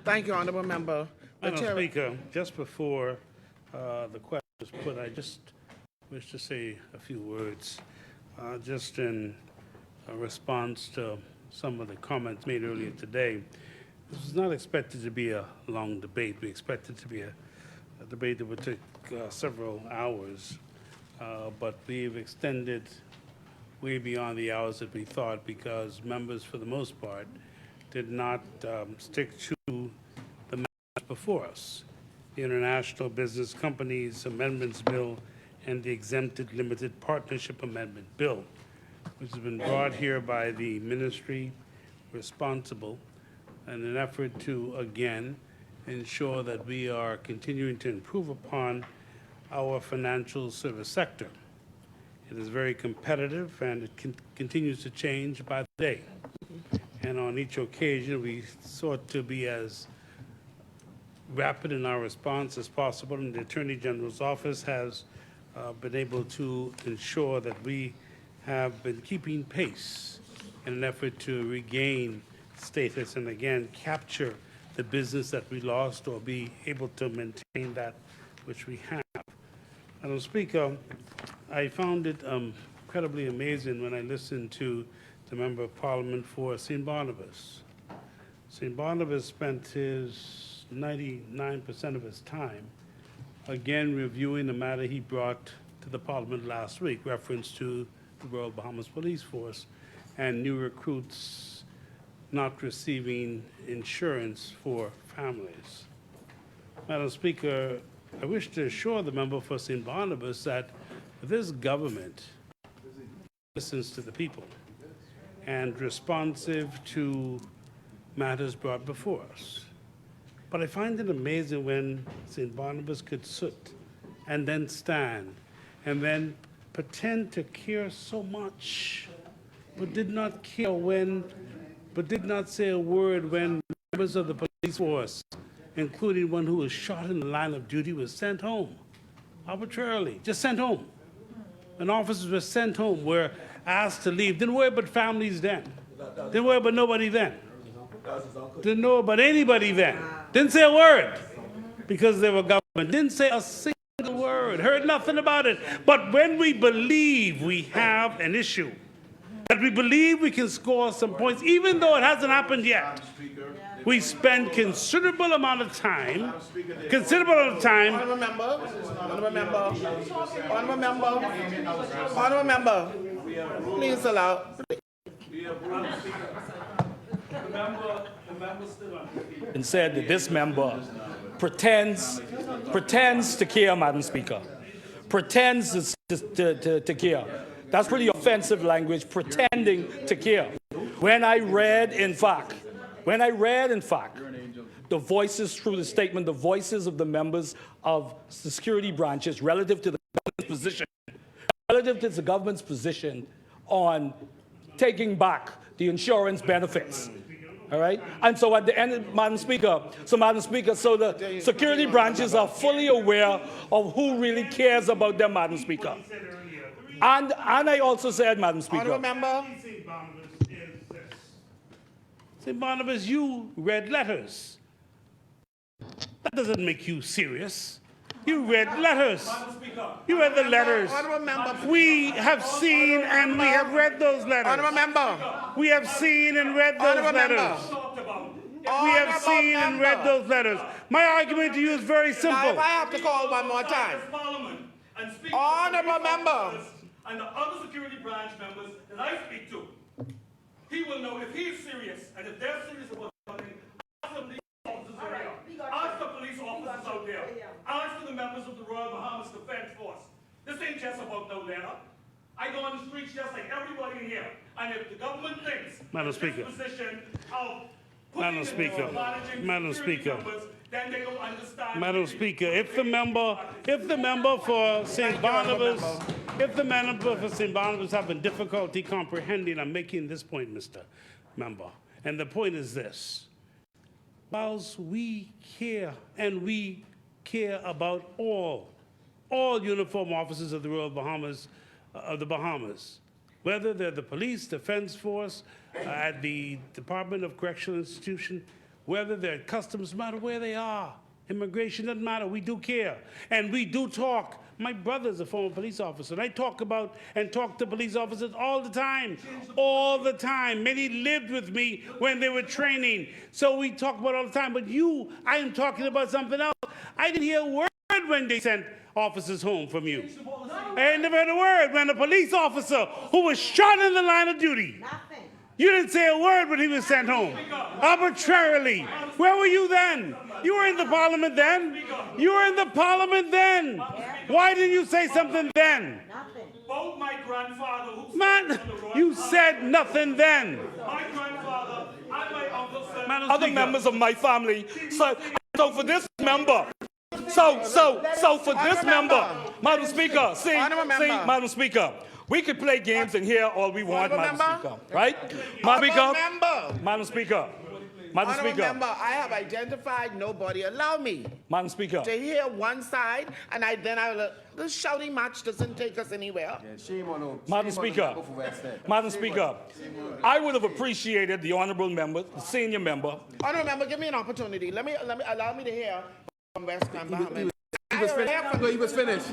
Thank you, Honourable Member. Madam Speaker, just before the question was put, I just wish to say a few words, just in response to some of the comments made earlier today. This was not expected to be a long debate. We expected it to be a debate that would take several hours, but we've extended way beyond the hours that we thought because members, for the most part, did not stick to the matters before us. The International Business Companies Amendments Bill and the Exempted Limited Partnership Amendment Bill, which has been brought here by the ministry responsible in an effort to, again, ensure that we are continuing to improve upon our financial service sector. It is very competitive and it continues to change by the day. And on each occasion, we sought to be as rapid in our response as possible, and the Attorney General's office has been able to ensure that we have been keeping pace in an effort to regain status and again capture the business that we lost or be able to maintain that which we have. Madam Speaker, I found it incredibly amazing when I listened to the Member of Parliament for St. Barnabas. St. Barnabas spent his 99% of his time again reviewing the matter he brought to the Parliament last week, reference to the Royal Bahamas Police Force and new recruits not receiving insurance for families. Madam Speaker, I wish to assure the member for St. Barnabas that this government listens to the people and responsive to matters brought before us. But I find it amazing when St. Barnabas could sit and then stand and then pretend to care so much, but did not care but did not say a word when members of the police force, including one who was shot in the line of duty, was sent home arbitrarily, just sent home. And officers were sent home, were asked to leave. Didn't worry about families then. Didn't worry about nobody then. Didn't know about anybody then. Didn't say a word because they were government. Didn't say a single word. Heard nothing about it. But when we believe we have an issue, that we believe we can score some points, even though it hasn't happened yet, we spend considerable amount of time, Honourable Member, please allow. And said that this member pretends to care, Madam Speaker. Pretends to care. That's pretty offensive language, pretending to care. When I read, in fact, the voices through the statement, the voices of the members of the security branches relative to the government's position on taking back the insurance benefits. All right? And so at the end, Madam Speaker, so the security branches are fully aware of who really cares about them, Madam Speaker. And I also said, Madam Speaker. Honourable Member. St. Barnabas, you read letters. That doesn't make you serious. You read letters. You read the letters. We have seen and we have read those letters. Honourable Member. We have seen and read those letters. We have seen and read those letters. My argument to you is very simple. Now, if I have to call one more time. Honourable Member. And the other security branch members that I speak to, he will know if he's serious and if they're serious about something. Ask the police officers there. Ask the police officers out there. Ask the members of the Royal Bahamas Defense Force. This ain't just about no letter. I go on the streets just like everybody here. And if the government thinks Madam Speaker. this position of Madam Speaker. Madam Speaker. Members, then they don't understand. Madam Speaker, if the member for St. Barnabas, having difficulty comprehending, I'm making this point, Mr. Member. And the point is this. Whilst we care, and we care about all uniform officers of the Royal Bahamas, whether they're the police, defense force, at the Department of Correctional Institution, whether they're at customs, no matter where they are. Immigration doesn't matter. We do care. And we do talk. My brother's a former police officer, and I talk about and talk to police officers all the time. All the time. Many lived with me when they were training. So we talk about it all the time. But you, I am talking about something else. I didn't hear a word when they sent officers home from you. I never heard a word when a police officer who was shot in the line of duty. Nothing. You didn't say a word when he was sent home. Arbitrarily. Where were you then? You were in the parliament then. You were in the parliament then. Why didn't you say something then? Nothing. Both my grandfather, who Man, you said nothing then. my grandfather and my uncle said, Madam other Speaker. members of my family. So for this member, so for this member, Madam Speaker, see, Madam Speaker, we could play games in here all we want, Madam Speaker, right? Madam Speaker, Madam Speaker, Madam Honourable Speaker, member, I have identified nobody. Allow me Madam Speaker. to hear one side, and this shouting match doesn't take us anywhere. Madam Speaker, Madam Speaker, I would have appreciated the honourable member, the senior member. Honourable member, give me an opportunity. Allow me to hear from West Grand Bahama. He was finished.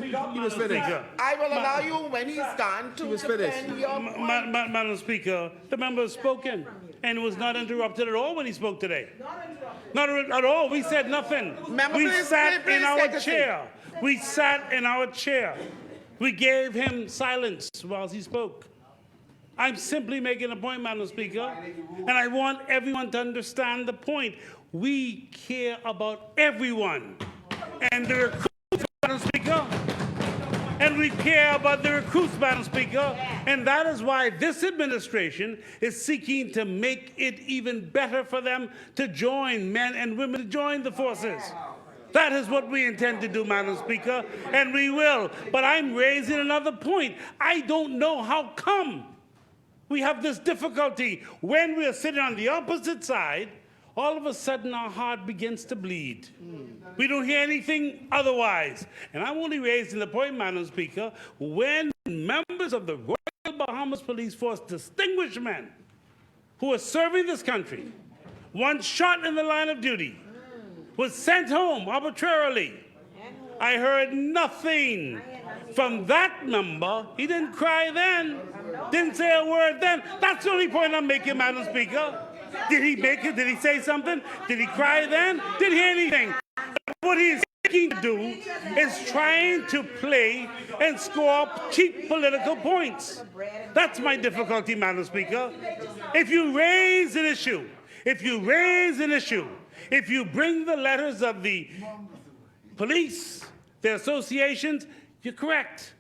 I will allow you, when he's done, to defend your point. Madam Speaker, the member has spoken and was not interrupted at all when he spoke today. Not at all. We said nothing. Member, We please, sat please in our take a seat. chair. We sat in our chair. We gave him silence while he spoke. I'm simply making a point, Madam Speaker, and I want everyone to understand the point. We care about everyone. And the recruits, Madam Speaker, and we care about the recruits, Madam Speaker, and that is why this administration is seeking to make it even better for them to join, men and women to join the forces. That is what we intend to do, Madam Speaker, and we will. But I'm raising another point. I don't know how come we have this difficulty when we are sitting on the opposite side. All of a sudden, our heart begins to bleed. We don't hear anything otherwise. And I'm only raising the point, Madam Speaker, when members of the Royal Bahamas Police Force, distinguished men who are serving this country, one shot in the line of duty, was sent home arbitrarily. I heard nothing from that member. He didn't cry then, didn't say a word then. That's the only point I'm making, Madam Speaker. Did he make it? Did he say something? Did he cry then? Did he hear anything? What he's seeking to do is trying to play and score cheap political points. That's my difficulty, Madam Speaker. If you raise an issue, if you bring the letters of the police, the associations, you're correct.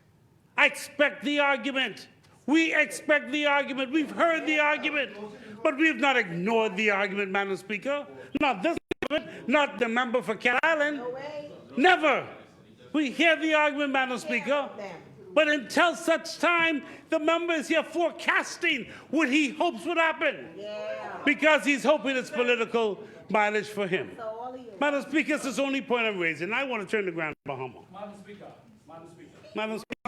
I expect the argument. We expect the argument. We've heard the argument. But we have not ignored the argument, Madam Speaker. Not this argument, not the member for Cat Island. Never. We hear the argument, Madam Speaker. But until such time, the member is here forecasting what he hopes would happen. Because he's hoping it's political mileage for him. Madam Speaker, it's the only point I'm raising. I want to turn to Grand Bahama. Madam Speaker,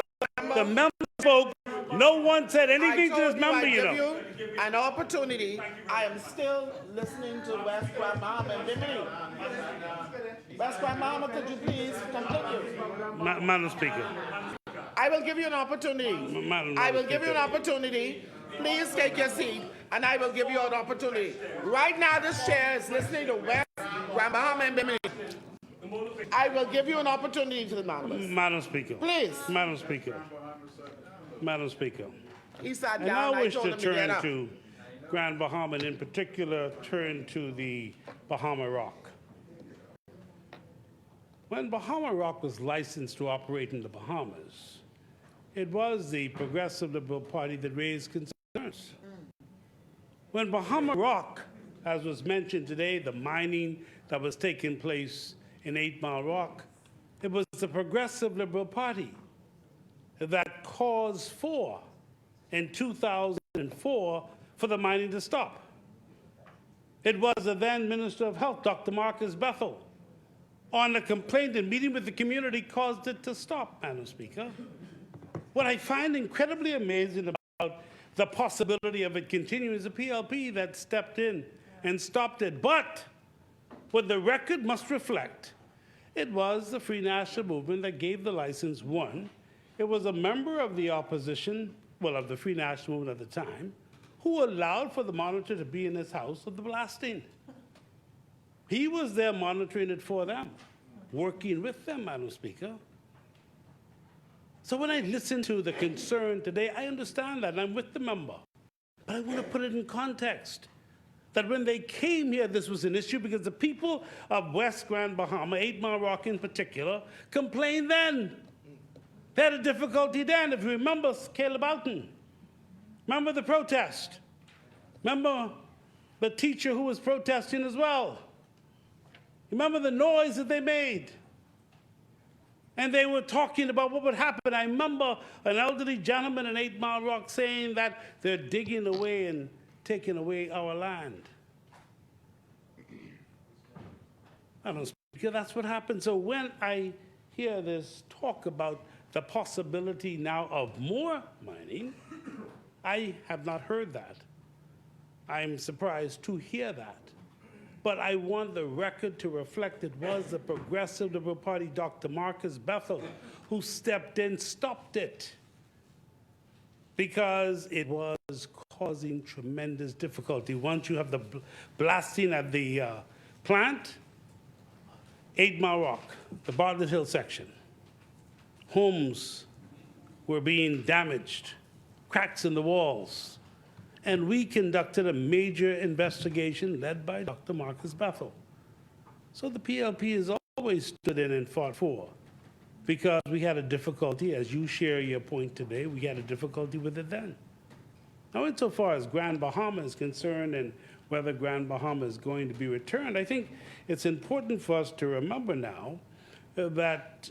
the member spoke. No one said anything to this member, you know. I give you an opportunity. I am still listening to West Grand Bahama and Bimini. West Grand Bahama, could you please continue? Madam Speaker. I will give you an opportunity. I will give you an opportunity. Please take your seat, and I will give you an opportunity. Right now, this chair is listening to West Grand Bahama and Bimini. I will give you an opportunity to the members. Madam Speaker. Please. Madam Speaker. Madam Speaker. He sat And down. I wish told to him to get turn up. to Grand Bahama, and in particular, turn to the Bahama Rock. When Bahama Rock was licensed to operate in the Bahamas, it was the Progressive Liberal Party that raised concerns. When Bahama Rock, as was mentioned today, the mining that was taking place in 8 Mile Rock, it was the Progressive Liberal Party that caused in 2004 for the mining to stop. It was the then Minister of Health, Dr. Marcus Bethel, on a complaint and meeting with the community, caused it to stop, Madam Speaker. What I find incredibly amazing about the possibility of it continuing is the PLP that stepped in and stopped it. But what the record must reflect, it was the Free National Movement that gave the license, one. It was a member of the opposition, well, of the Free National Movement at the time, who allowed for the monitor to be in his house of the blasting. He was there monitoring it for them, working with them, Madam Speaker. So when I listen to the concern today, I understand that, and I'm with the member. But I want to put it in context, that when they came here, this was an issue because the people of West Grand Bahama, 8 Mile Rock in particular, complained then. They had a difficulty then. If you remember Caleb Alton, remember the protest? Remember the teacher who was protesting as well? Remember the noise that they made? And they were talking about what would happen. I remember an elderly gentleman in 8 Mile Rock saying that they're digging away and taking away our land. Madam Speaker, that's what happened. So when I hear this talk about the possibility now of more mining, I have not heard that. I'm surprised to hear that. But I want the record to reflect it was the Progressive Liberal Party, Dr. Marcus Bethel, who stepped in, stopped it, because it was causing tremendous difficulty. Once you have the blasting at the plant, 8 Mile Rock, the Bartlett Hill section, homes were being damaged, cracks in the walls. And we conducted a major investigation led by Dr. Marcus Bethel. So the PLP has always stood in and fought for, because we had a difficulty, as you share your point today, we had a difficulty with it then. Now, insofar as Grand Bahama is concerned and whether Grand Bahama is going to be returned, I think it's important for us to remember now that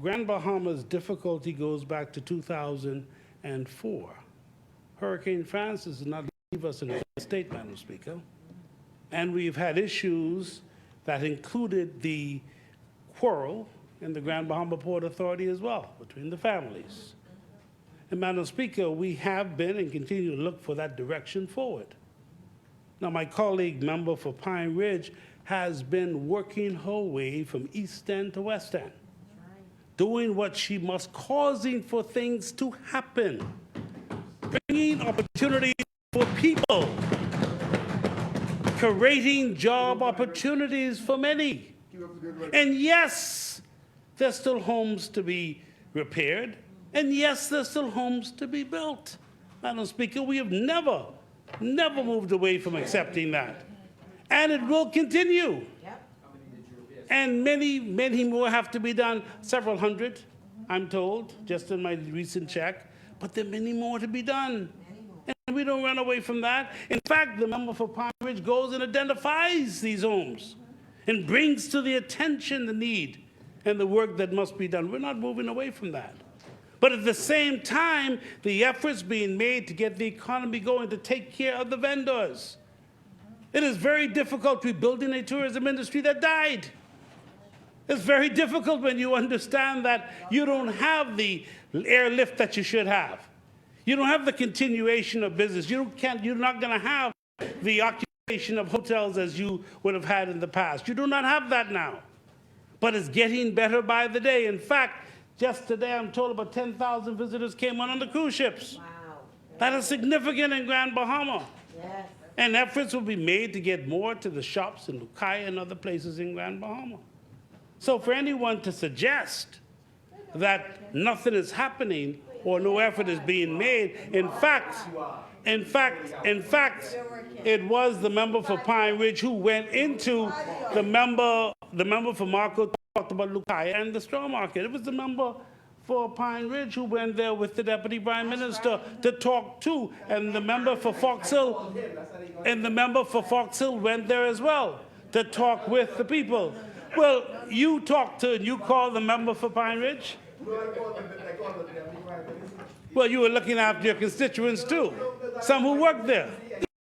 Grand Bahama's difficulty goes back to 2004. Hurricane Francis did not leave us in a state, Madam Speaker. And we've had issues that included the quarrel in the Grand Bahama Port Authority as well, between the families. And Madam Speaker, we have been and continue to look for that direction forward. Now, my colleague, member for Pine Ridge, has been working her way from East End to West End, doing what she must, causing for things to happen, bringing opportunities for people, creating job opportunities for many. And yes, there's still homes to be repaired, and yes, there's still homes to be built. Madam Speaker, we have never moved away from accepting that. And it will continue. And many more have to be done, several hundred, I'm told, just in my recent check. But there are many more to be done. And we don't run away from that. In fact, the member for Pine Ridge goes and identifies these homes and brings to the attention the need and the work that must be done. We're not moving away from that. But at the same time, the efforts being made to get the economy going, to take care of the vendors. It is very difficult rebuilding a tourism industry that died. It's very difficult when you understand that you don't have the airlift that you should have. You don't have the continuation of business. You're not going to have the occupation of hotels as you would have had in the past. You do not have that now. But it's getting better by the day. In fact, just today I'm told about 10,000 visitors came on the cruise ships. Wow. That is significant in Grand Bahama. Yes. And efforts will be made to get more to the shops in Lukai and other places in Grand Bahama. So for anyone to suggest that nothing is happening or no effort is being made, in fact, it was the member for Pine Ridge who went into the member for Marco talked about Lukai and the straw market. It was the member for Pine Ridge who went there with the Deputy Prime Minister to talk to, and the member for Fox Hill, went there as well to talk with the people. Well, you talked to and you called the member for Pine Ridge? Well, you were looking after your constituents too, some who work there.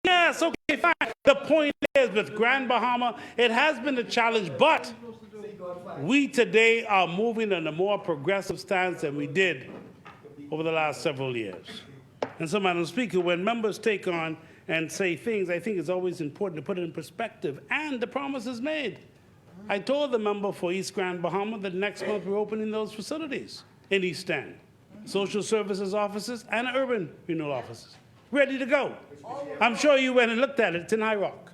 Yes, okay, fine. The point is, with Grand Bahama, it has been a challenge, but we today are moving in a more progressive stance than we did over the last several years. And so, Madam Speaker, when members take on and say things, I think it's always important to put it in perspective. And the promise is made. I told the member for East Grand Bahama that next month we're opening those facilities in East End. Social services offices and urban renewal offices. Ready to go. I'm sure you went and looked at it. It's in High Rock.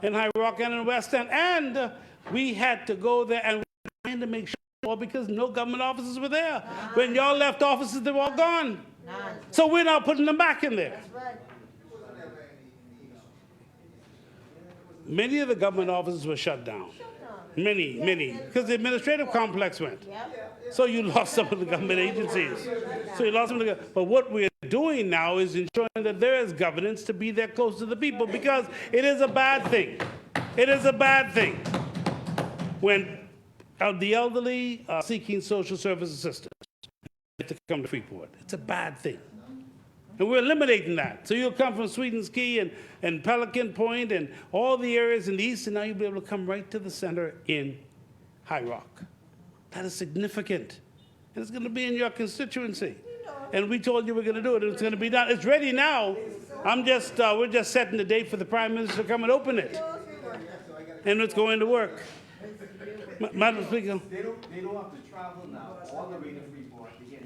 In High Rock and in West End. And we had to go there and trying to make sure because no government offices were there. When y'all left offices, they were all gone. So we're now putting them back in there. Many of the government offices were shut down. Many, because the administrative complex went. So you lost some of the government agencies. But what we're doing now is ensuring that there is governance to be there close to the people, because it is a bad thing. It is a bad thing when the elderly are seeking social service assistance to come to Freeport. It's a bad thing. And we're eliminating that. So you'll come from Sweetens Key and Pelican Point and all the areas in the east, and now you'll be able to come right to the center in High Rock. That is significant. And it's going to be in your constituency. And we told you we're going to do it, and it's going to be done. It's ready now. We're just setting the date for the Prime Minister to come and open it. And it's going to work. Madam Speaker. They don't have to travel now all the way to Freeport to get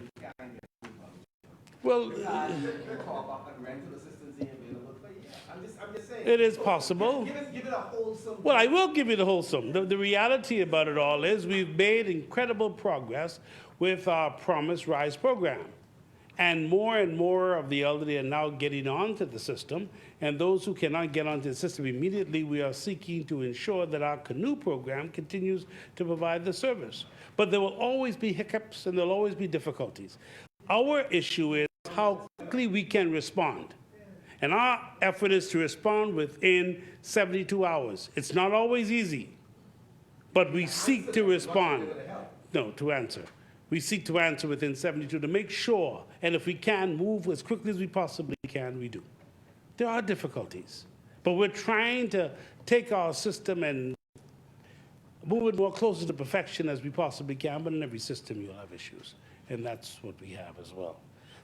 well, I'm just saying. it is possible. Give it a wholesome. Well, I will give you the wholesome. The reality about it all is we've made incredible progress with our Promise Rise program. And more of the elderly are now getting onto the system. And those who cannot get onto the system immediately, we are seeking to ensure that our Canoe program continues to provide the service. But there will always be hiccups and there will always be difficulties. Our issue is how quickly we can respond. And our effort is to respond within 72 hours. It's not always easy, but we seek to respond. No, to answer. We seek to answer within 72 to make sure, and if we can move as quickly as we possibly can, we do. There are difficulties, but we're trying to take our system and move it more closer to perfection as we possibly can, but in every system you'll have issues, and that's what we have as well.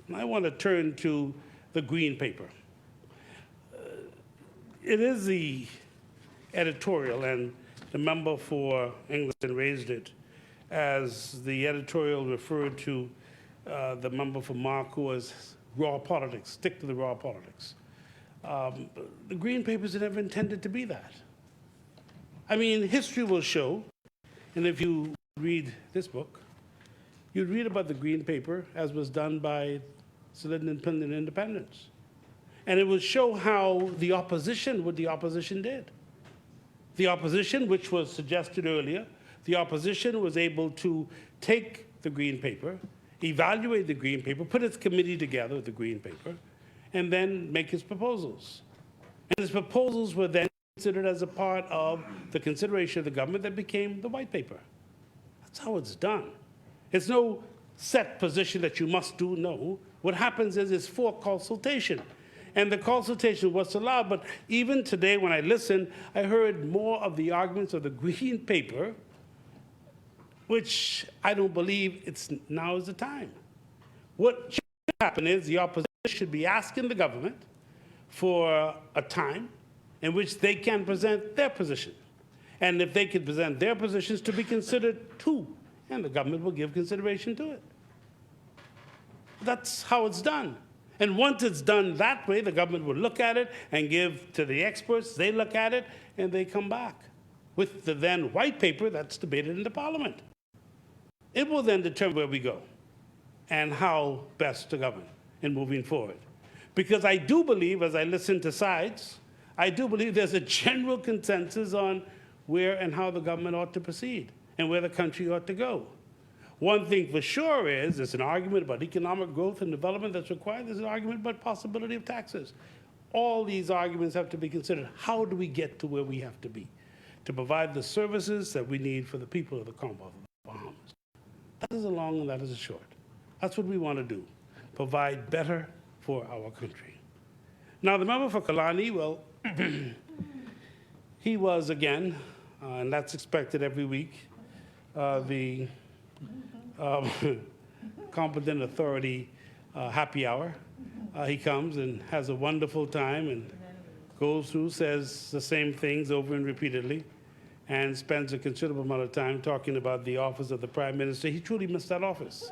And I want to turn to the Green Paper. It is the editorial, and the member for Engleton raised it as the editorial referred to the member for Mark, who was raw politics, stick to the raw politics. The Green Papers are never intended to be that. I mean, history will show, and if you read this book, you'd read about the Green Paper as was done by Shanendon and Independence. And it will show how the opposition, what the opposition did. The opposition, which was suggested earlier, the opposition was able to take the Green Paper, evaluate the Green Paper, put its committee together, the Green Paper, and then make its proposals. And its proposals were then considered as a part of the consideration of the government that became the White Paper. That's how it's done. It's no set position that you must do, no. What happens is it's for consultation. And the consultation was allowed, but even today when I listened, I heard more of the arguments of the Green Paper, which I don't believe now is the time. What should happen is the opposition should be asking the government for a time in which they can present their position. And if they can present their positions to be considered too, and the government will give consideration to it. That's how it's done. And once it's done that way, the government will look at it and give to the experts, they look at it, and they come back with the then White Paper that's debated in the Parliament. It will then determine where we go and how best to govern in moving forward. Because I do believe, as I listen to sides, I do believe there's a general consensus on where and how the government ought to proceed and where the country ought to go. One thing for sure is there's an argument about economic growth and development that's required. There's an argument about possibility of taxes. All these arguments have to be considered. How do we get to where we have to be to provide the services that we need for the people of the Commonwealth of the Bahamas? That is a long and that is a short. That's what we want to do, provide better for our country. Now, the member for Kalani, well, he was again, and that's expected every week, the competent authority happy hour. He comes and has a wonderful time and goes through, says the same things over and repeatedly, and spends a considerable amount of time talking about the office of the Prime Minister. He truly missed that office.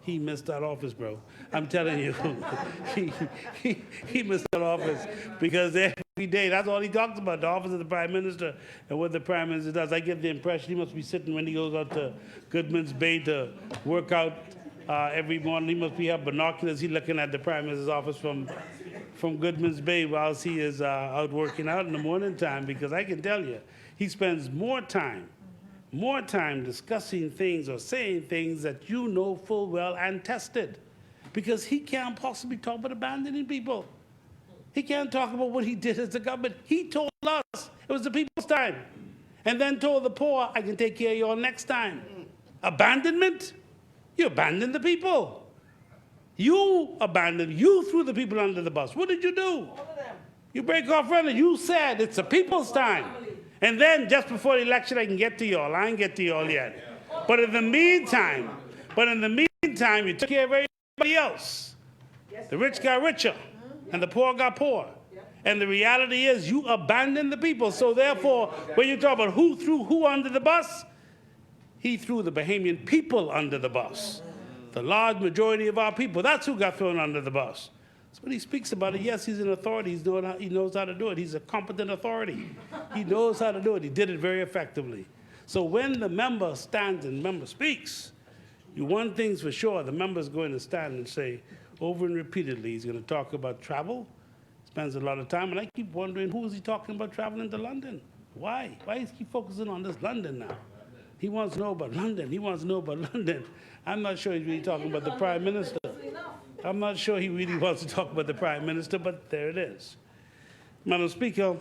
He missed that office, bro. I'm telling you, he missed that office because every day, that's all he talks about, the office of the Prime Minister and what the Prime Minister does. I get the impression he must be sitting when he goes out to Goodman's Bay to work out every morning. He must be have binoculars. He's looking at the Prime Minister's office from Goodman's Bay whilst he is out working out in the morning time, because I can tell you, he spends more time discussing things or saying things that you know full well and tested, because he can't possibly talk about abandoning people. He can't talk about what he did as a government. He told us it was the people's time, and then told the poor, I can take care of you all next time. Abandonment? You abandoned the people. You threw the people under the bus. What did you do? You break off running. You said it's the people's time. And then just before the election, I can get to y'all. I ain't get to y'all yet. But in the meantime, you took care of everybody else. The rich got richer, and the poor got poor. And the reality is you abandoned the people. So therefore, when you talk about who threw who under the bus, he threw the Bahamian people under the bus. The large majority of our people, that's who got thrown under the bus. So when he speaks about it, yes, he's an authority. He knows how to do it. He's a competent authority. He knows how to do it. He did it very effectively. So when the member stands and the member speaks, one thing's for sure, the member's going to stand and say, over and repeatedly, he's going to talk about travel, spends a lot of time, and I keep wondering, who is he talking about traveling to London? Why? Why does he keep focusing on this London now? He wants to know about London. He wants to know about London. I'm not sure he's really talking about the Prime Minister. I'm not sure he really wants to talk about the Prime Minister, but there it is. Madam Speaker,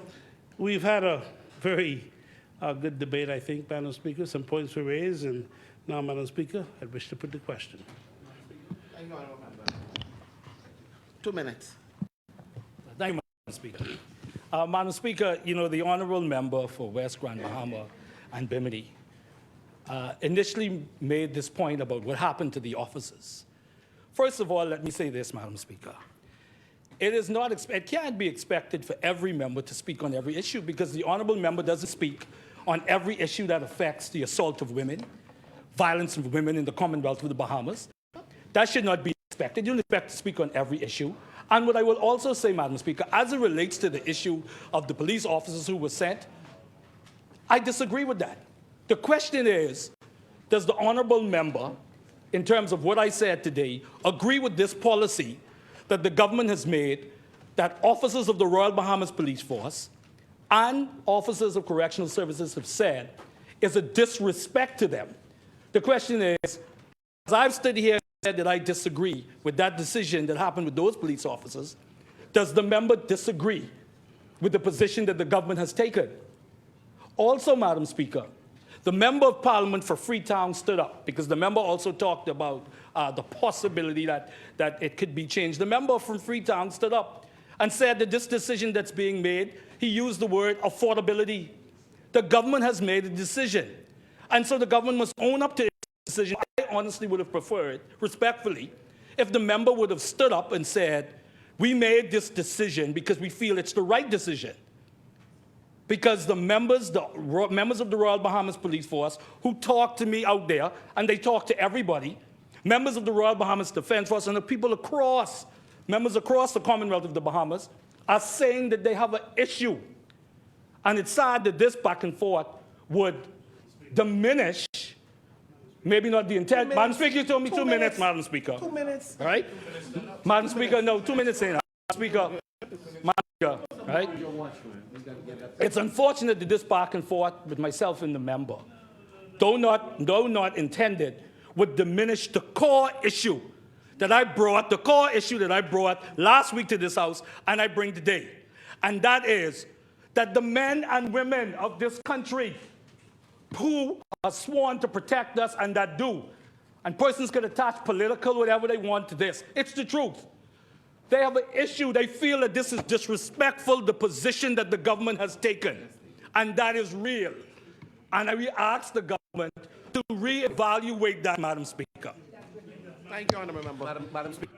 we've had a very good debate, I think, Madam Speaker. Some points were raised, and now, Madam Speaker, I wish to put the question. Thank you, Honourable Member. 2 minutes. Thank you, Madam Speaker. Madam Speaker, you know, the Honourable Member for West Grand Bahama and Bimini initially made this point about what happened to the officers. First of all, let me say this, Madam Speaker. It can't be expected for every member to speak on every issue, because the Honourable Member doesn't speak on every issue that affects the assault of women, violence of women in the Commonwealth of the Bahamas. That should not be expected. You don't expect to speak on every issue. And what I will also say, Madam Speaker, as it relates to the issue of the police officers who were sent, I disagree with that. The question is, does the Honourable Member, in terms of what I said today, agree with this policy that the government has made, that officers of the Royal Bahamas Police Force and officers of correctional services have said is a disrespect to them? The question is, as I've stood here and said that I disagree with that decision that happened with those police officers, does the member disagree with the position that the government has taken? Also, Madam Speaker, the Member of Parliament for Freetown stood up, because the member also talked about the possibility that it could be changed. The member from Freetown stood up and said that this decision that's being made, he used the word affordability. The government has made a decision, and so the government must own up to its decision. I honestly would have preferred, respectfully, if the member would have stood up and said, we made this decision because we feel it's the right decision. Because the members of the Royal Bahamas Police Force who talk to me out there, and they talk to everybody, members of the Royal Bahamas Defence Force and the people across, members across the Commonwealth of the Bahamas, are saying that they have an issue. And it's sad that this back and forth would diminish, maybe not the intent. Madam Speaker, you told me 2 minutes, Madam Speaker. 2 minutes. All right? Madam Speaker, no, 2 minutes ain't. Madam Speaker, right? It's unfortunate that this back and forth with myself and the member, though not intended, would diminish the core issue that I brought, last week to this House, and I bring today. And that is that the men and women of this country who are sworn to protect us and that do, and persons can attach political, whatever they want to this, it's the truth. They have an issue. They feel that this is disrespectful, the position that the government has taken. And that is real. And we ask the government to reevaluate that, Madam Speaker. Thank you, Honourable Member. Madam Speaker.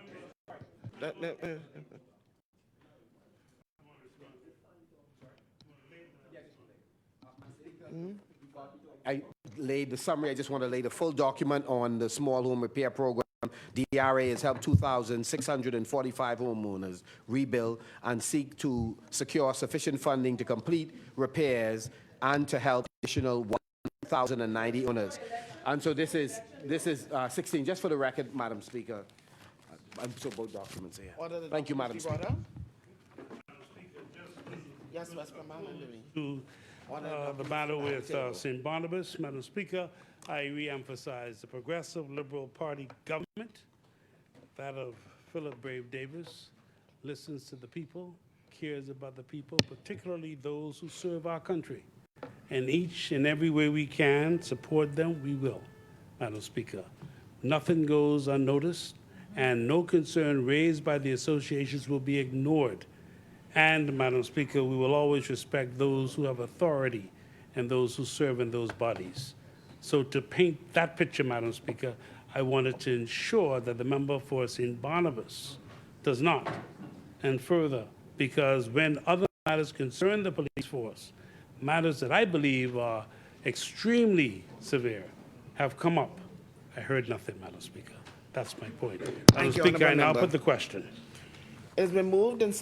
I laid the summary. I just want to lay the full document on the small home repair program. DRA has helped 2,645 homeowners rebuild and seek to secure sufficient funding to complete repairs and to help additional 1,090 owners. And so this is 16. Just for the record, Madam Speaker. I'm so both documents here. Thank you, Madam Speaker. Yes, West Granbahama. To the matter with St. Barnabas, Madam Speaker, I re-emphasize the Progressive Liberal Party government, that of Philip Brave Davis, listens to the people, cares about the people, particularly those who serve our country. And each and every way we can support them, we will, Madam Speaker. Nothing goes unnoticed, and no concern raised by the associations will be ignored. And, Madam Speaker, we will always respect those who have authority and those who serve in those bodies. So to paint that picture, Madam Speaker, I wanted to ensure that the member for St. Barnabas does not. And further, because when other matters concern the police force, matters that I believe are extremely severe, have come up, I heard nothing, Madam Speaker. That's my point. Madam you, Speaker, I Honourable now Member. put the question. It's been moved and